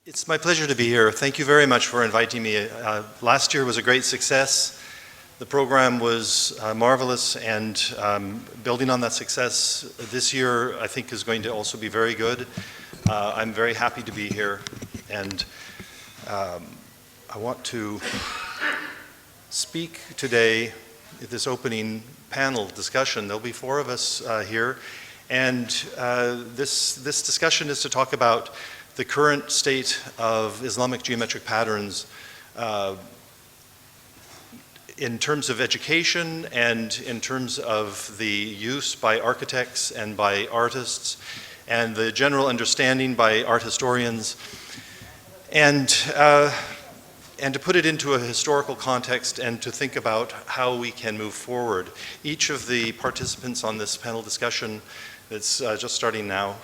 It's my pleasure to be here. Thank you very much for inviting me. Last year was a great success. The program was marvelous, and building on that success this year I think is going to also be very good. I'm very happy to be here, and I want to speak today at this opening panel discussion. There'll be four of us here, and this discussion is to talk about the current state of Islamic geometric patterns in terms of education and in terms of the use by architects and by artists and the general understanding by art historians, and to put it into a historical context and to think about how we can move forward. Each of the participants on this panel discussion that's just starting now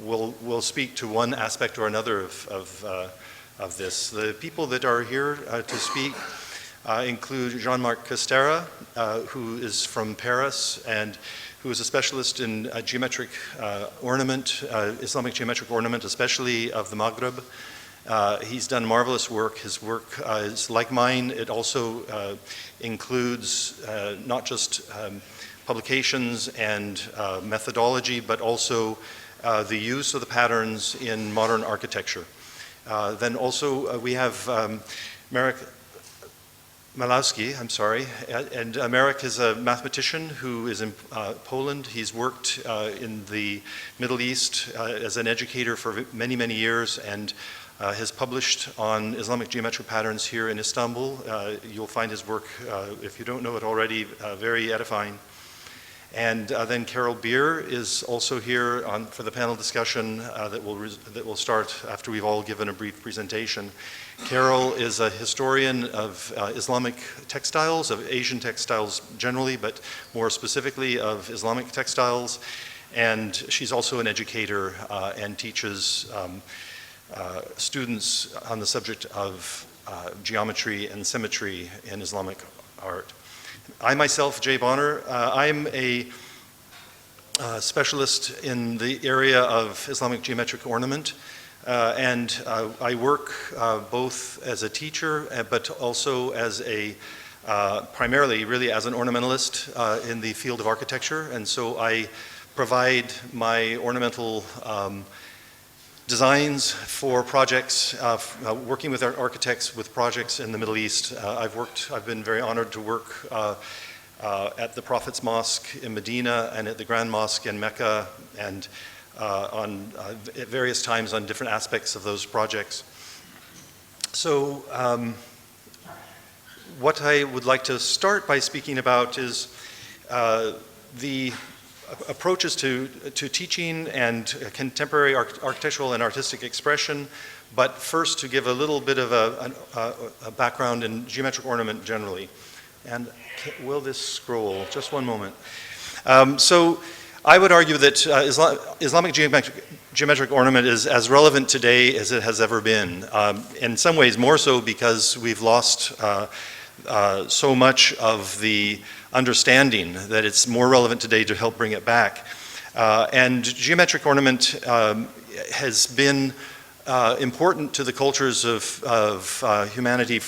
will speak to one aspect or another of this. The people that are here to speak include Jean-Marc Castera, who is from Paris and who is a specialist in geometric ornament, Islamic geometric ornament, especially of the Maghreb. He's done marvelous work. His work is like mine. It also includes not just publications and methodology, but also the use of the patterns in modern architecture. Then also we have Marek Malowski, and Marek is a mathematician who is in Poland. He's worked in the Middle East as an educator for many, many years, and has published on Islamic geometric patterns here in Istanbul. You'll find his work, if you don't know it already, very edifying. And then Carol Beer is also here for the panel discussion that will start after we've all given a brief presentation. Carol is a historian of Islamic textiles, of Asian textiles generally, but more specifically of Islamic textiles. And she's also an educator and teaches students on the subject of geometry and symmetry in Islamic art. I myself, Jay Bonner, I'm a specialist in the area of Islamic geometric ornament, and I work both as a teacher, but also as primarily really as an ornamentalist in the field of architecture, and so I provide my ornamental designs for projects, working with architects with projects in the Middle East. I've been very honored to work at the Prophet's Mosque in Medina and at the Grand Mosque in Mecca, and at various times on different aspects of those projects. So what I would like to start by speaking about is the approaches to teaching and contemporary architectural and artistic expression, but first to give a little bit of a background in geometric ornament generally. And will this scroll? Just one moment. So I would argue that Islamic geometric ornament is as relevant today as it has ever been. In some ways more so because we've lost so much of the understanding that it's more relevant today to help bring it back. And geometric ornament has been important to the cultures of humanity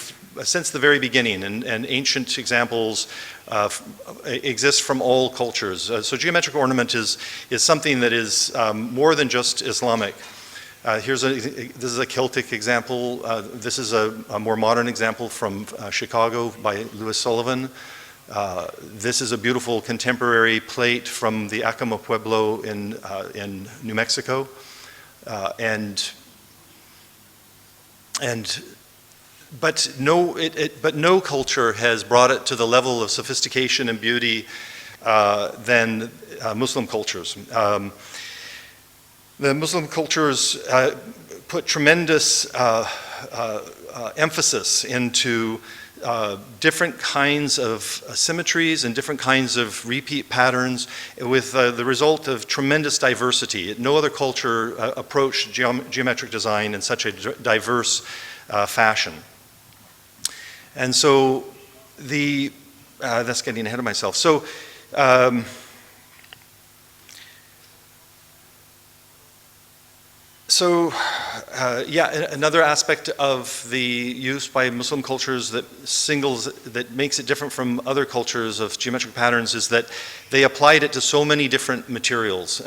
since the very beginning, and ancient examples exist from all cultures. So geometric ornament is something that is more than just Islamic. This is a Celtic example. This is a more modern example from Chicago by Louis Sullivan. This is a beautiful contemporary plate from the Acoma Pueblo in New Mexico, but no culture has brought it to the level of sophistication and beauty than Muslim cultures. The Muslim cultures put tremendous emphasis into different kinds of symmetries and different kinds of repeat patterns, with the result of tremendous diversity. No other culture approached geometric design in such a diverse fashion. And so that's getting ahead of myself. So So Yeah, another aspect of the use by Muslim cultures that makes it different from other cultures of geometric patterns is that they applied it to so many different materials.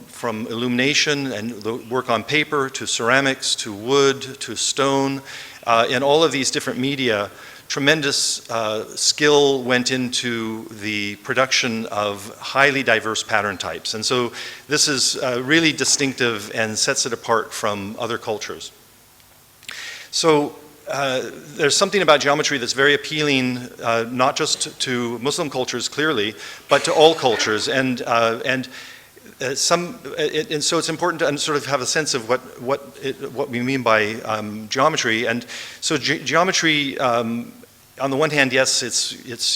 From illumination and the work on paper to ceramics to wood to stone, in all of these different media, tremendous skill went into the production of highly diverse pattern types. And so this is really distinctive and sets it apart from other cultures. So there's something about geometry that's very appealing, not just to Muslim cultures clearly, but to all cultures. So it's important to sort of have a sense of what we mean by geometry. And so geometry, on the one hand, yes, it's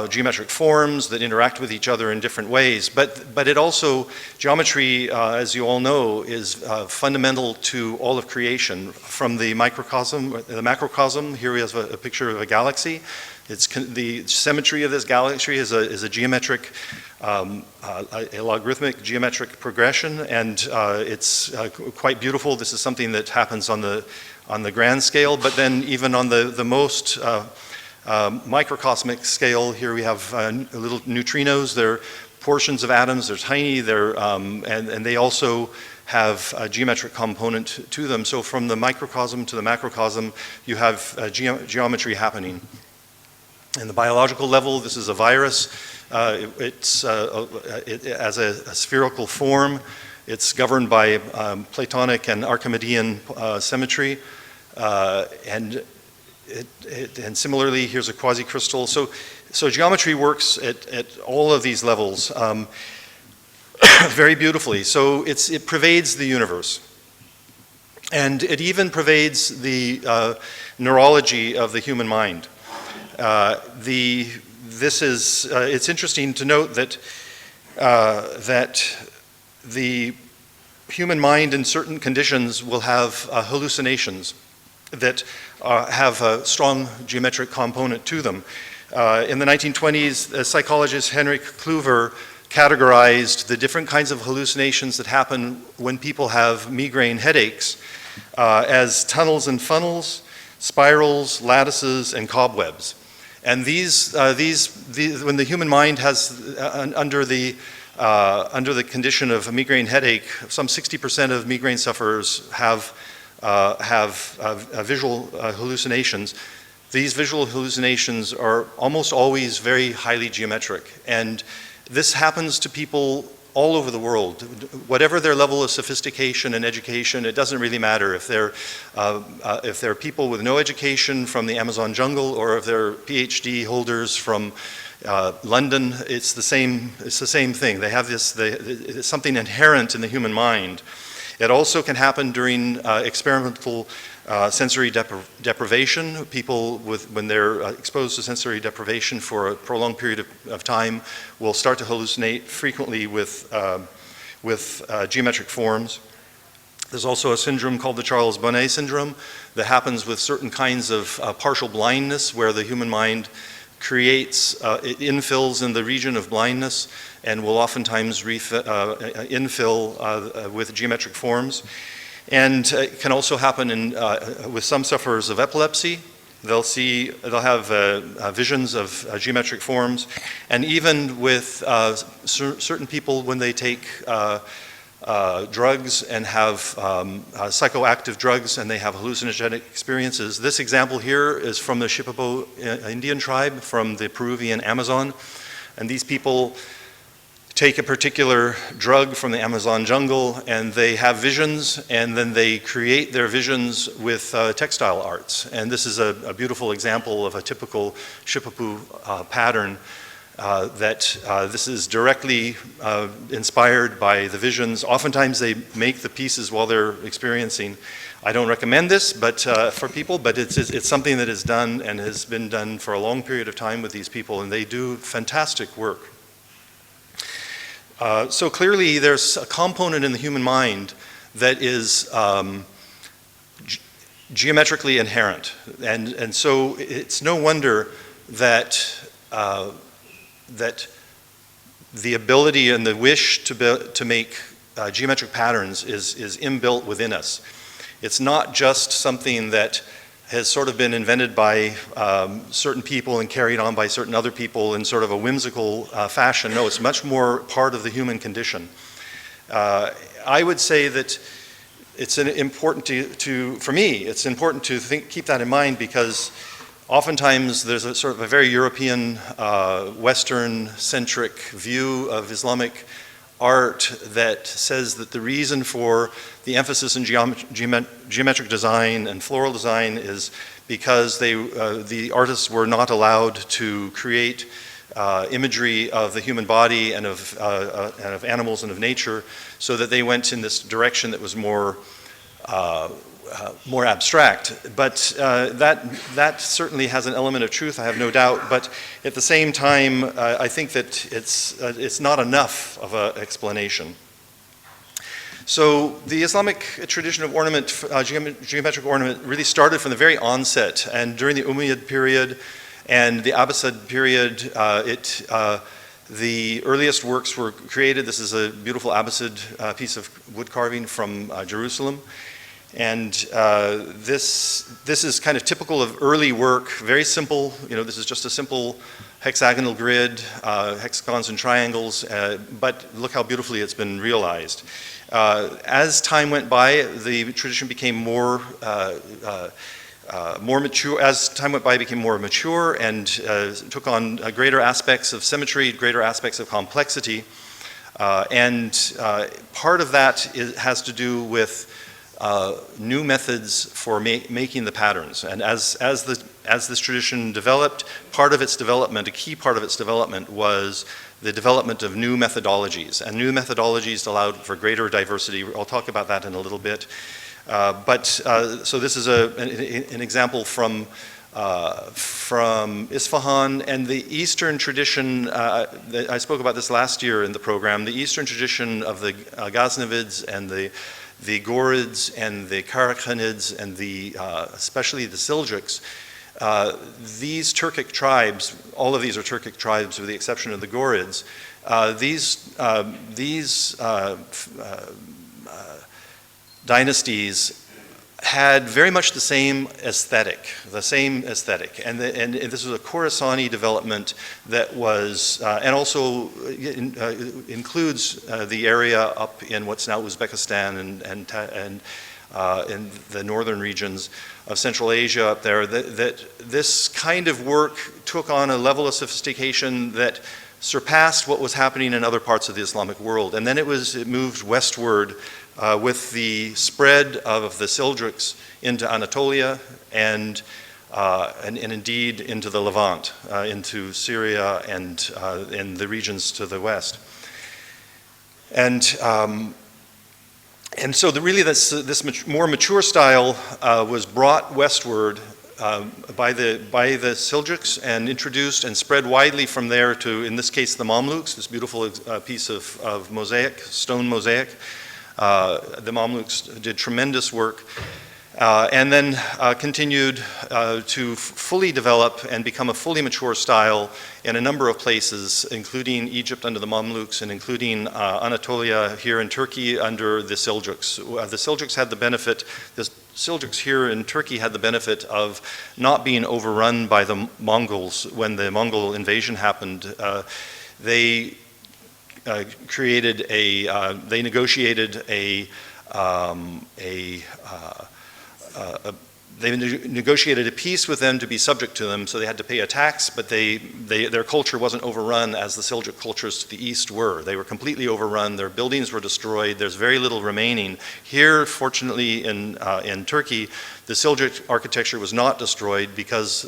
geometric forms that interact with each other in different ways, but it also, geometry, as you all know, is fundamental to all of creation, from the microcosm, the macrocosm. Here we have a picture of a galaxy. The symmetry of this galaxy is a geometric, a logarithmic geometric progression, and it's quite beautiful. This is something that happens on the grand scale, but then even on the most microcosmic scale, here we have little neutrinos. They're portions of atoms. They're tiny. And they also have a geometric component to them. So from the microcosm to the macrocosm, you have geometry happening. In the biological level, this is a virus. It has a spherical form. It's governed by Platonic and Archimedean symmetry. And similarly, here's a quasi-crystal. So geometry works at all of these levels very beautifully. So it pervades the universe. And it even pervades the neurology of the human mind. It's interesting to note that the human mind in certain conditions will have hallucinations that have a strong geometric component to them. In the 1920s, the psychologist Henrik Kluver categorized the different kinds of hallucinations that happen when people have migraine headaches as tunnels and funnels, spirals, lattices, and cobwebs. And these when the human mind has under the condition of a migraine headache, some 60% of migraine sufferers have visual hallucinations. These visual hallucinations are almost always very highly geometric, and this happens to people all over the world. Whatever their level of sophistication and education, it doesn't really matter if they're people with no education from the Amazon jungle, or if they're PhD holders from London. It's the same thing. They have it's something inherent in the human mind. It also can happen during experimental sensory deprivation. People when they're exposed to sensory deprivation for a prolonged period of time will start to hallucinate frequently with geometric forms. There's also a syndrome called the Charles Bonnet syndrome that happens with certain kinds of partial blindness, where the human mind creates, it infills in the region of blindness and will oftentimes infill with geometric forms. And it can also happen with some sufferers of epilepsy. They'll have visions of geometric forms, and even with certain people when they take drugs and have psychoactive drugs and they have hallucinogenic experiences. This example here is from the Shipibo Indian tribe from the Peruvian Amazon, and these people take a particular drug from the Amazon jungle and they have visions, and then they create their visions with textile arts. And this is a beautiful example of a typical Shipibo pattern this is directly inspired by the visions. Oftentimes they make the pieces while they're experiencing. I don't recommend this for people, but it's something that is done and has been done for a long period of time with these people, and they do fantastic work. So clearly there's a component in the human mind that is geometrically inherent, and so it's no wonder that that the ability and the wish to make geometric patterns is inbuilt within us. It's not just something that has sort of been invented by certain people and carried on by certain other people in sort of a whimsical fashion. No, it's much more part of the human condition. I would say that it's important for me, it's important to keep that in mind, because oftentimes there's a sort of a very European, Western-centric view of Islamic art that says that the reason for the emphasis in geometric design and floral design is because the artists were not allowed to create imagery of the human body and of animals and of nature, so that they went in this direction that was more abstract. But that certainly has an element of truth, I have no doubt. But at the same time, I think that it's not enough of an explanation. So the Islamic tradition of ornament, geometric ornament, really started from the very onset. And during the Umayyad period and the Abbasid period, the earliest works were created. This is a beautiful Abbasid piece of wood carving from Jerusalem. And this is kind of typical of early work, very simple. You know, this is just a simple hexagonal grid, hexagons and triangles, but look how beautifully it's been realized. As time went by, the tradition became more mature. As time went by, it became more mature and took on greater aspects of symmetry, greater aspects of complexity. And part of that has to do with new methods for making the patterns. And as this tradition developed, part of its development, a key part of its development, was the development of new methodologies. And new methodologies allowed for greater diversity. I'll talk about that in a little bit. So this is an example from Isfahan, and the Eastern tradition. I spoke about this last year in the program. The Eastern tradition of the Ghaznavids and the Ghurids and the Karakhanids and especially the Seljuks. These Turkic tribes, all of these are Turkic tribes with the exception of the Ghurids. These dynasties had very much the same aesthetic, and this was a Khorasani development that was, and also includes the area up in what's now Uzbekistan and in the northern regions of Central Asia up there. That this kind of work took on a level of sophistication that surpassed what was happening in other parts of the Islamic world, and then it moved westward. With the spread of the Seljuks into Anatolia and indeed into the Levant, into Syria and in the regions to the west. And so this more mature style was brought westward by the Seljuks and introduced and spread widely from there to, in this case, the Mamluks, this beautiful piece of mosaic, stone mosaic. The Mamluks did tremendous work and then continued to fully develop and become a fully mature style in a number of places, including Egypt under the Mamluks and including Anatolia here in Turkey under the Seljuks. The Seljuks had the benefit, the Seljuks here in Turkey had the benefit of not being overrun by the Mongols when the Mongol invasion happened. They negotiated a peace with them to be subject to them, so they had to pay a tax, but their culture wasn't overrun as the Seljuk cultures to the east were. They were completely overrun, their buildings were destroyed, there's very little remaining. Here, fortunately, in Turkey, the Seljuk architecture was not destroyed because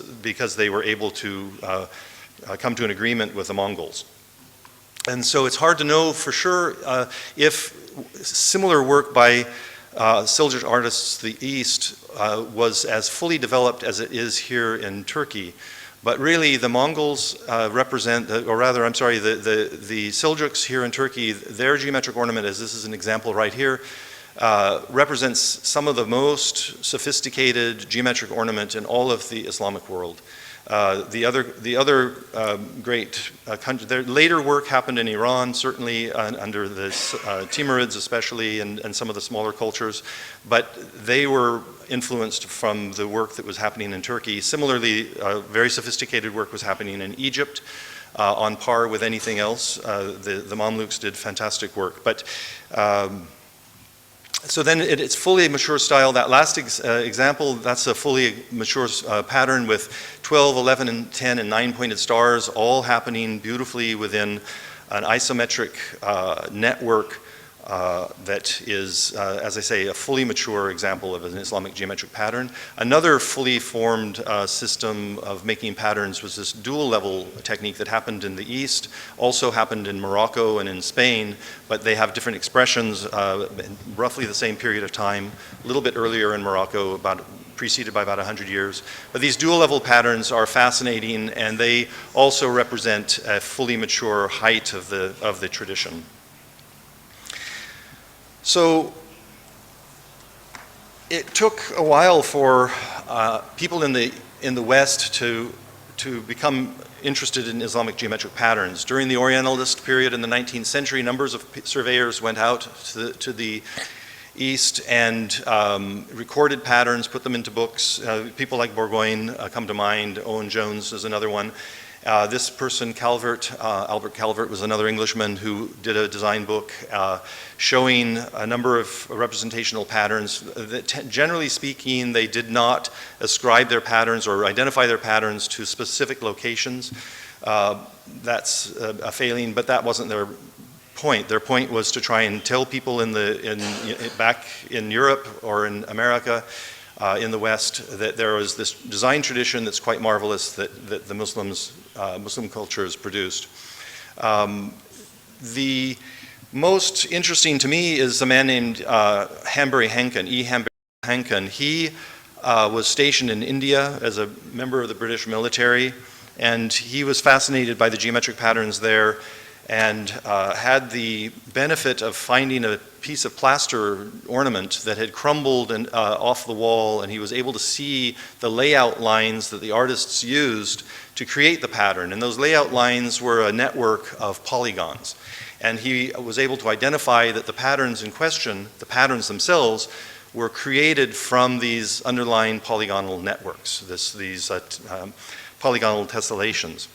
they were able to come to an agreement with the Mongols. And so it's hard to know for sure if similar work by Seljuk artists to the east was as fully developed as it is here in Turkey. But really the Mongols represent, or rather, I'm sorry, the Seljuks here in Turkey, their geometric ornament, as this is an example right here, represents some of the most sophisticated geometric ornament in all of the Islamic world. The other great country, their later work happened in Iran, certainly under the Timurids especially, and some of the smaller cultures, but they were influenced from the work that was happening in Turkey. Similarly, very sophisticated work was happening in Egypt, on par with anything else. The Mamluks did fantastic work. But so then it's fully mature style. That last example, that's a fully mature pattern with 12, 11, and 10 and 9-pointed stars all happening beautifully within an isometric network that is, as I say, a fully mature example of an Islamic geometric pattern. Another fully formed system of making patterns was this dual level technique that happened in the East, also happened in Morocco and in Spain, but they have different expressions in roughly the same period of time, a little bit earlier in Morocco, preceded by about 100 years. But these dual level patterns are fascinating, and they also represent a fully mature height of the tradition. So it took a while for people in the West to become interested in Islamic geometric patterns. During the Orientalist period in the 19th century, numbers of surveyors went out to the East and recorded patterns, put them into books. People like Bourgogne come to mind. Owen Jones is another one. This person, Calvert, Albert Calvert, was another Englishman who did a design book showing a number of representational patterns. That, generally speaking, they did not ascribe their patterns or identify their patterns to specific locations. That's a failing, but that wasn't their point. Their point was to try and tell people back in Europe or in America, in the West, that there was this design tradition that's quite marvelous that the Muslim culture has produced. The most interesting to me is a man named Hanbury Hankin, E. Hanbury Hankin. He was stationed in India as a member of the British military, and he was fascinated by the geometric patterns there, and had the benefit of finding a piece of plaster ornament that had crumbled off the wall, and he was able to see the layout lines that the artists used to create the pattern. And those layout lines were a network of polygons. And he was able to identify that the patterns in question, the patterns themselves, were created from these underlying polygonal networks, these polygonal tessellations.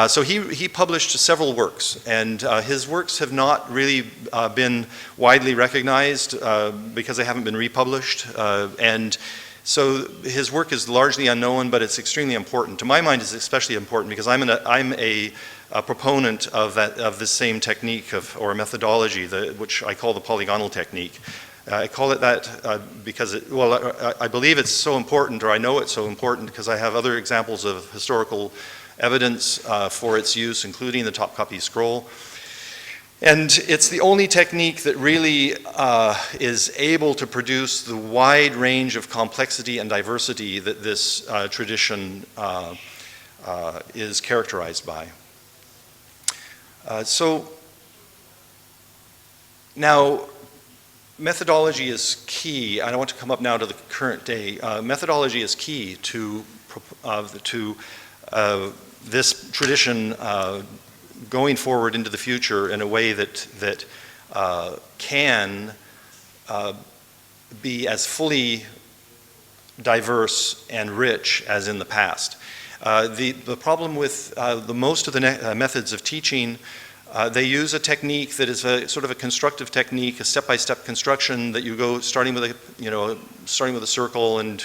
So he published several works, and his works have not really been widely recognized because they haven't been republished. And so his work is largely unknown, but it's extremely important. To my mind, it's especially important because I'm a proponent of this same technique or methodology, which I call the polygonal technique. I call it that because, I believe it's so important, or I know it's so important because I have other examples of historical evidence for its use, including the Topkapi scroll. And it's the only technique that really is able to produce the wide range of complexity and diversity that this tradition is characterized by. So now, methodology is key. I want to come up now to the current day. Methodology is key to this tradition going forward into the future in a way that can be as fully diverse and rich as in the past. The problem with most of the methods of teaching, they use a technique that is a sort of a constructive technique, a step-by-step construction that you go starting with a circle and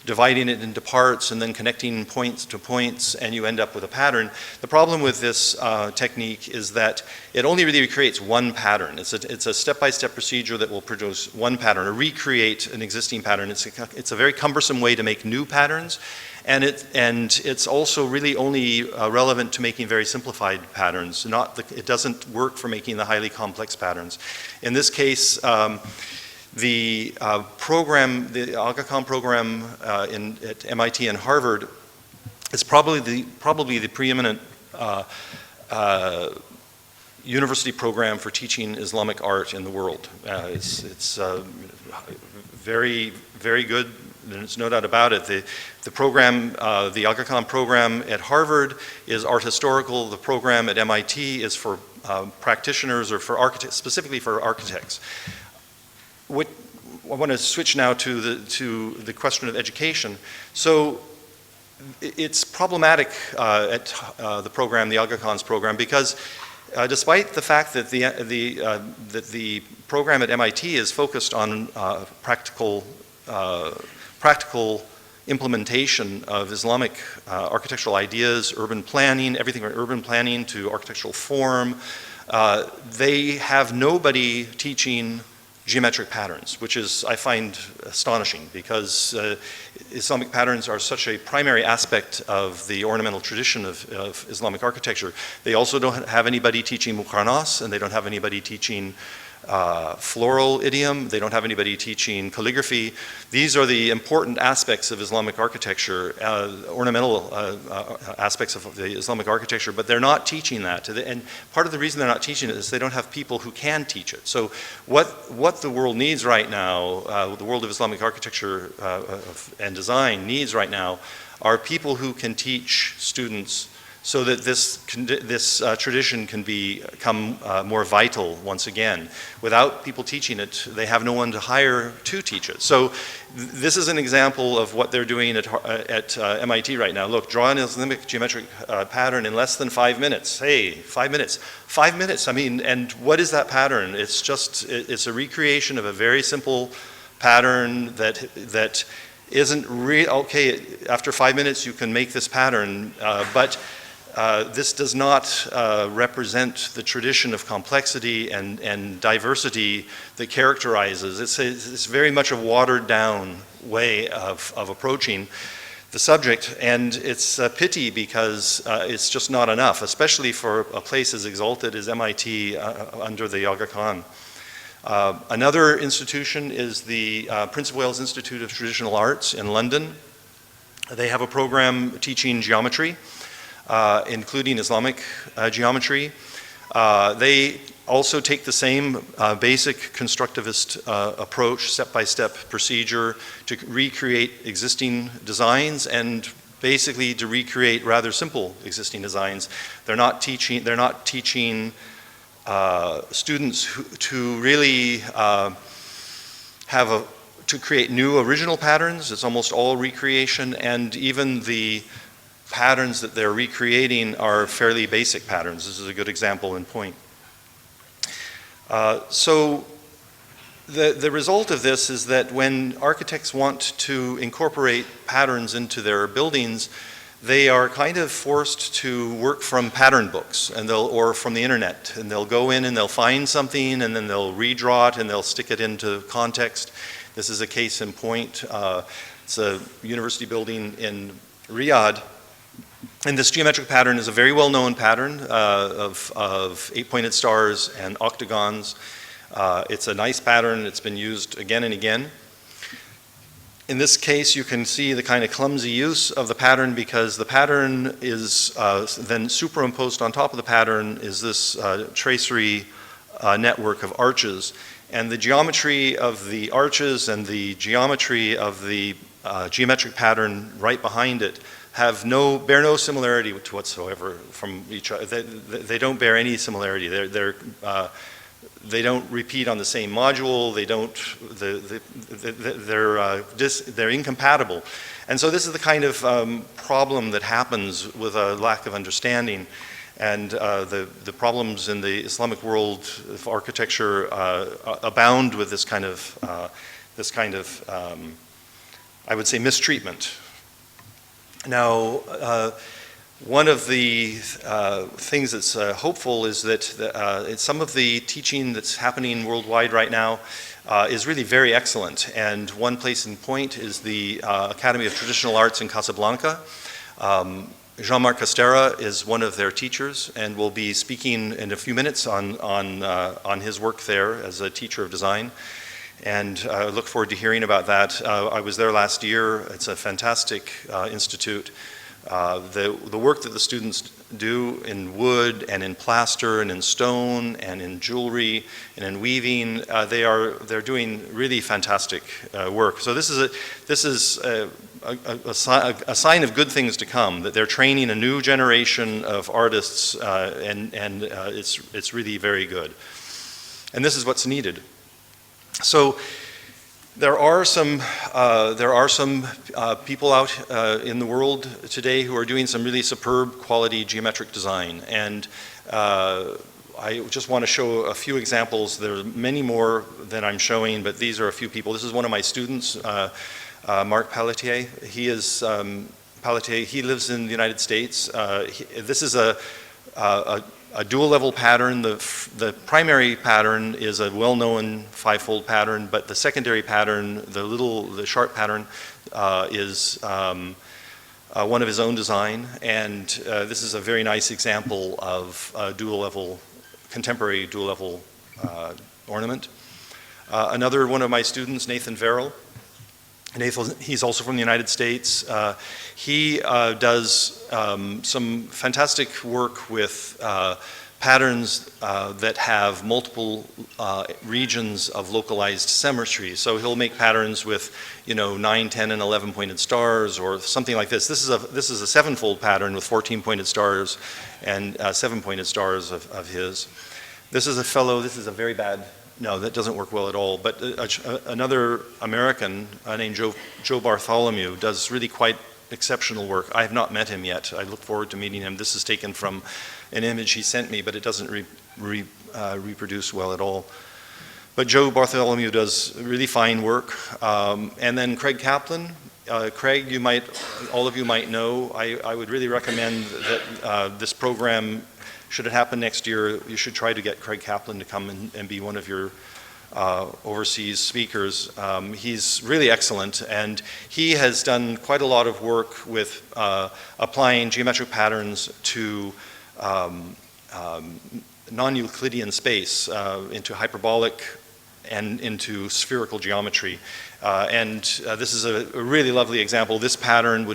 dividing it into parts and then connecting points to points, and you end up with a pattern. The problem with this technique is that it only really creates one pattern. It's a step-by-step procedure that will produce one pattern or recreate an existing pattern. It's a very cumbersome way to make new patterns, and it's also really only relevant to making very simplified patterns. It doesn't work for making the highly complex patterns. In this case, the program, the Aga Khan program at MIT and Harvard is probably the preeminent university program for teaching Islamic art in the world. It's very, very good. There's no doubt about it. The program, the Aga Khan program at Harvard is art historical. The program at MIT is for practitioners or for architects, specifically for architects. I want to switch now to the question of education. So it's problematic at the program, the Aga Khan's program, because despite the fact that the program at MIT is focused on practical implementation of Islamic architectural ideas, urban planning, everything from urban planning to architectural form, they have nobody teaching geometric patterns, which is, I find, astonishing, because Islamic patterns are such a primary aspect of the ornamental tradition of Islamic architecture. They also don't have anybody teaching muqarnas, and they don't have anybody teaching floral idiom. They don't have anybody teaching calligraphy. These are the important aspects of Islamic architecture, ornamental aspects of the Islamic architecture, but they're not teaching that. And part of the reason they're not teaching it is they don't have people who can teach it. So what the world needs right now, the world of Islamic architecture and design needs right now, are people who can teach students so that this tradition can become more vital once again. Without people teaching it, they have no one to hire to teach it. So this is an example of what they're doing at MIT right now. Look, draw an Islamic geometric pattern in less than 5 minutes. Hey, 5 minutes. 5 minutes, I mean, and what is that pattern? It's just, it's a recreation of a very simple pattern that isn't real. Okay, after 5 minutes you can make this pattern, but this does not represent the tradition of complexity and diversity that characterizes. It's very much a watered down way of approaching the subject, and it's a pity because it's just not enough, especially for a place as exalted as MIT under the Aga Khan. Another institution is the Prince of Wales Institute of Traditional Arts in London. They have a program teaching geometry, including Islamic geometry. They also take the same basic constructivist approach, step-by-step procedure to recreate existing designs and basically to recreate rather simple existing designs. They're not teaching students to really to create new original patterns. It's almost all recreation, and even the patterns that they're recreating are fairly basic patterns. This is a good example in point. So the result of this is that when architects want to incorporate patterns into their buildings, they are kind of forced to work from pattern books or from the internet, and they'll go in and they'll find something and then they'll redraw it and they'll stick it into context. This is a case in point. It's a university building in Riyadh. And this geometric pattern is a very well-known pattern of eight-pointed stars and octagons. It's a nice pattern. It's been used again and again. In this case, you can see the kind of clumsy use of the pattern because the pattern is then superimposed on top of the pattern is this tracery network of arches. And the geometry of the arches and the geometry of the geometric pattern right behind it bear no similarity whatsoever from each other. They don't bear any similarity. They don't repeat on the same module. They're incompatible. And so this is the kind of problem that happens with a lack of understanding. And the problems in the Islamic world of architecture abound with this kind of I would say, mistreatment. Now, one of the things that's hopeful is that some of the teaching that's happening worldwide right now is really very excellent. And one place in point is the Academy of Traditional Arts in Casablanca. Jean-Marc Castera is one of their teachers and will be speaking in a few minutes on his work there as a teacher of design. And I look forward to hearing about that. I was there last year. It's a fantastic institute. The work that the students do in wood and in plaster and in stone and in jewelry and in weaving, they're doing really fantastic work. So this is a sign of good things to come, that they're training a new generation of artists, and it's really very good. And this is what's needed. So there are some people out in the world today who are doing some really superb quality geometric design, and I just want to show a few examples. There are many more than I'm showing, but these are a few people. This is one of my students, Marc Pelletier. He is Pelletier. He lives in the United States. This is a dual level pattern. The primary pattern is a well-known five-fold pattern, but the secondary pattern, the sharp pattern, is one of his own design. And this is a very nice example of contemporary dual level ornament. Another one of my students, Nathan Verrill. He's also from the United States. He does some fantastic work with patterns that have multiple regions of localized symmetry. So he'll make patterns with, 9, 10, and 11 pointed stars, or something like this. This is a seven-fold pattern with 14 pointed stars and 7 pointed stars of his. This is a fellow. This is a very bad. No, that doesn't work well at all. But another American named Joe Bartholomew does really quite exceptional work. I have not met him yet. I look forward to meeting him. This is taken from an image he sent me, but it doesn't reproduce well at all. But Joe Bartholomew does really fine work. And then Craig Kaplan. Craig, all of you might know. I would really recommend that this program, should it happen next year, you should try to get Craig Kaplan to come and be one of your overseas speakers. He's really excellent, and he has done quite a lot of work with applying geometric patterns to non-Euclidean space, into hyperbolic and into spherical geometry. This is a really lovely example. This pattern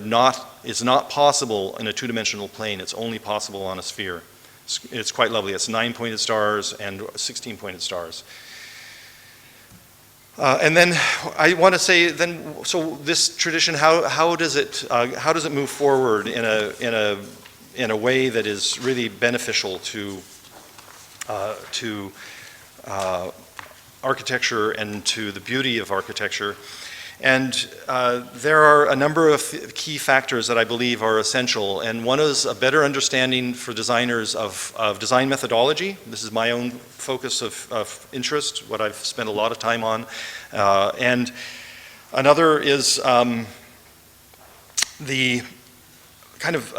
is not possible in a two-dimensional plane. It's only possible on a sphere. It's quite lovely. It's 9 pointed stars and 16 pointed stars. And then I want to say, so this tradition, how does it move forward in a way that is really beneficial to architecture and to the beauty of architecture? And there are a number of key factors that I believe are essential. And one is a better understanding for designers of design methodology. This is my own focus of interest, what I've spent a lot of time on. And another is the kind of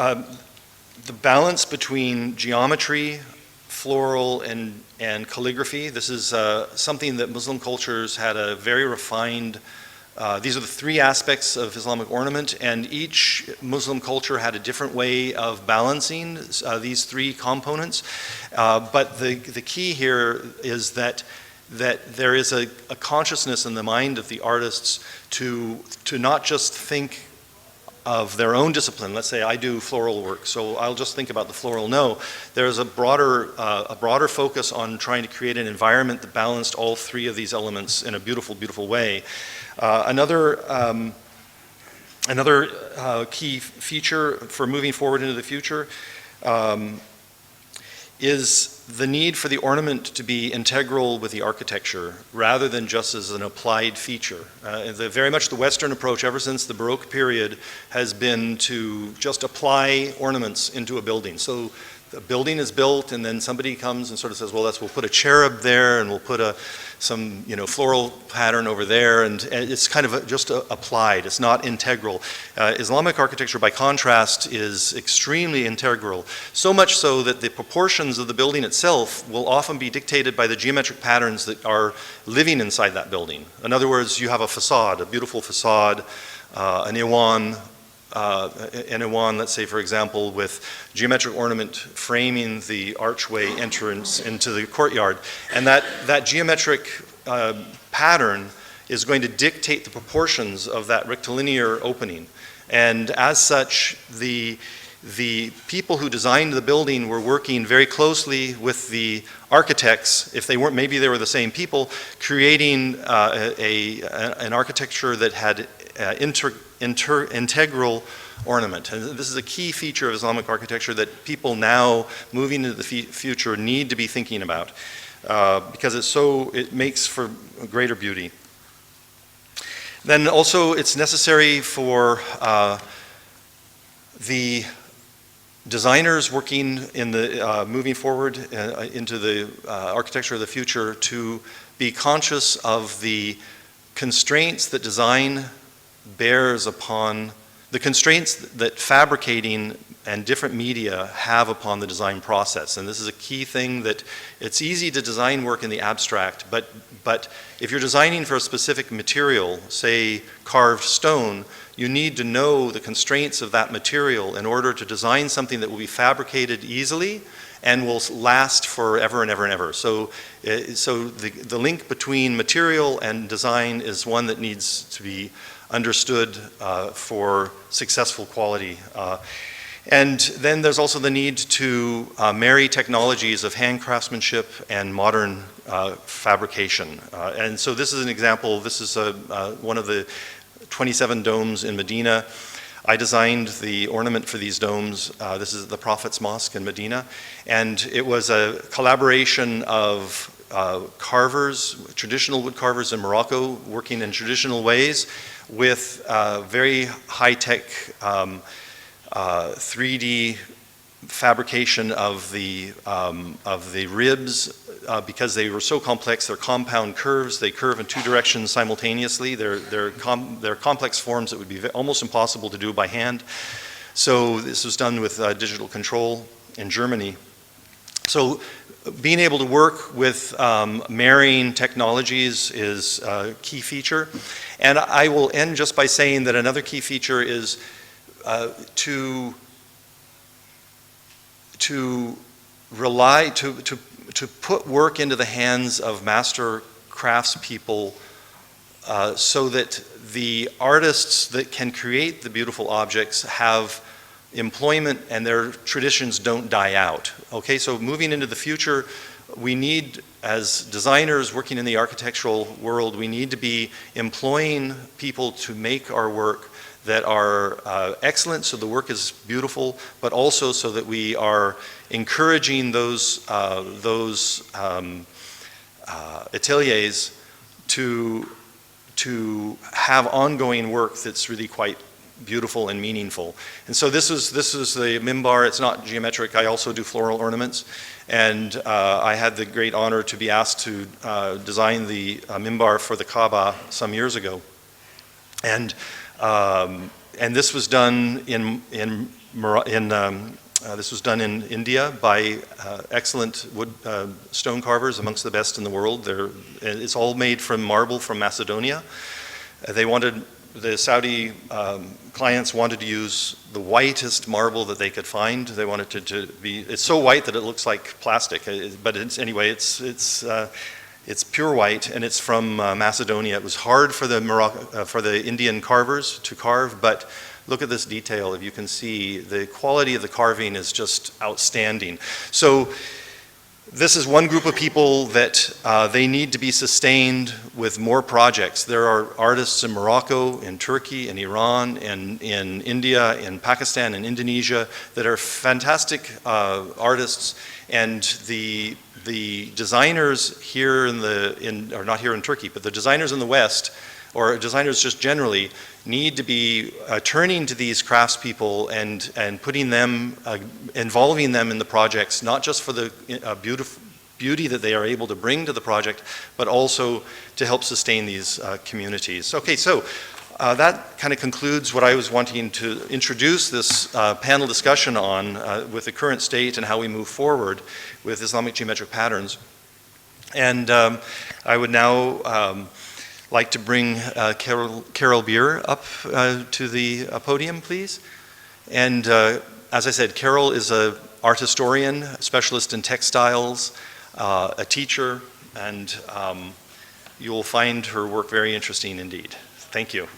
the balance between geometry, floral, and calligraphy. This is something that Muslim cultures had a very refined. These are the three aspects of Islamic ornament, and each Muslim culture had a different way of balancing these three components. But the key here is that there is a consciousness in the mind of the artists to not just think of their own discipline. Let's say I do floral work, so I'll just think about the floral. No, there's a broader focus on trying to create an environment that balanced all three of these elements in a beautiful, beautiful way. Another key feature for moving forward into the future is the need for the ornament to be integral with the architecture rather than just as an applied feature. Very much the Western approach ever since the Baroque period has been to just apply ornaments into a building. So the building is built, and then somebody comes and sort of says, well, we'll put a cherub there, and we'll put some floral pattern over there, and it's kind of just applied. It's not integral. Islamic architecture, by contrast, is extremely integral, so much so that the proportions of the building itself will often be dictated by the geometric patterns that are living inside that building. In other words, you have a facade, a beautiful facade, an iwan, let's say, for example, with geometric ornament framing the archway entrance into the courtyard. And that geometric pattern is going to dictate the proportions of that rectilinear opening. And as such, the people who designed the building were working very closely with the architects, if they weren't, maybe they were the same people, creating an architecture that had integral ornament. And this is a key feature of Islamic architecture that people now moving into the future need to be thinking about because it makes for greater beauty. Then also it's necessary for the designers working in the moving forward into the architecture of the future to be conscious of the constraints that design bears upon, the constraints that fabricating and different media have upon the design process. And this is a key thing, that it's easy to design work in the abstract, but if you're designing for a specific material, say carved stone, you need to know the constraints of that material in order to design something that will be fabricated easily and will last forever and ever and ever. So the link between material and design is one that needs to be understood for successful quality. And then there's also the need to marry technologies of hand craftsmanship and modern fabrication. And so this is an example. This is one of the 27 domes in Medina. I designed the ornament for these domes. This is the Prophet's Mosque in Medina. And it was a collaboration of carvers, traditional wood carvers in Morocco, working in traditional ways with very high-tech 3D fabrication of the ribs because they were so complex. They're compound curves. They curve in two directions simultaneously. They're complex forms that would be almost impossible to do by hand. So this was done with digital control in Germany. So being able to work with marrying technologies is a key feature. And I will end just by saying that another key feature is to put work into the hands of master craftspeople so that the artists that can create the beautiful objects have employment and their traditions don't die out. Okay, so moving into the future, we need, as designers working in the architectural world, we need to be employing people to make our work that are excellent, so the work is beautiful, but also so that we are encouraging those ateliers to have ongoing work that's really quite beautiful and meaningful. And so this is the mimbar. It's not geometric. I also do floral ornaments, and I had the great honor to be asked to design the mimbar for the Kaaba some years ago. And this was done in India by excellent wood stone carvers, amongst the best in the world. It's all made from marble from Macedonia. The Saudi clients wanted to use the whitest marble that they could find. They wanted it to be. It's so white that it looks like plastic. But it's pure white, and it's from Macedonia. It was hard for the Indian carvers to carve, but look at this detail. If you can see, the quality of the carving is just outstanding. So this is one group of people that they need to be sustained with more projects. There are artists in Morocco, in Turkey, in Iran, in India, in Pakistan, in Indonesia that are fantastic artists, and the designers here or not here in Turkey, but the designers in the West, or designers just generally, need to be turning to these craftspeople and putting them, involving them in the projects, not just for the beauty that they are able to bring to the project, but also to help sustain these communities. Okay, so that kind of concludes what I was wanting to introduce this panel discussion on with the current state and how we move forward with Islamic geometric patterns. And I would now like to bring Carol Beer up to the podium, please. And as I said, Carol is an art historian, a specialist in textiles, a teacher, and you'll find her work very interesting indeed. Thank you.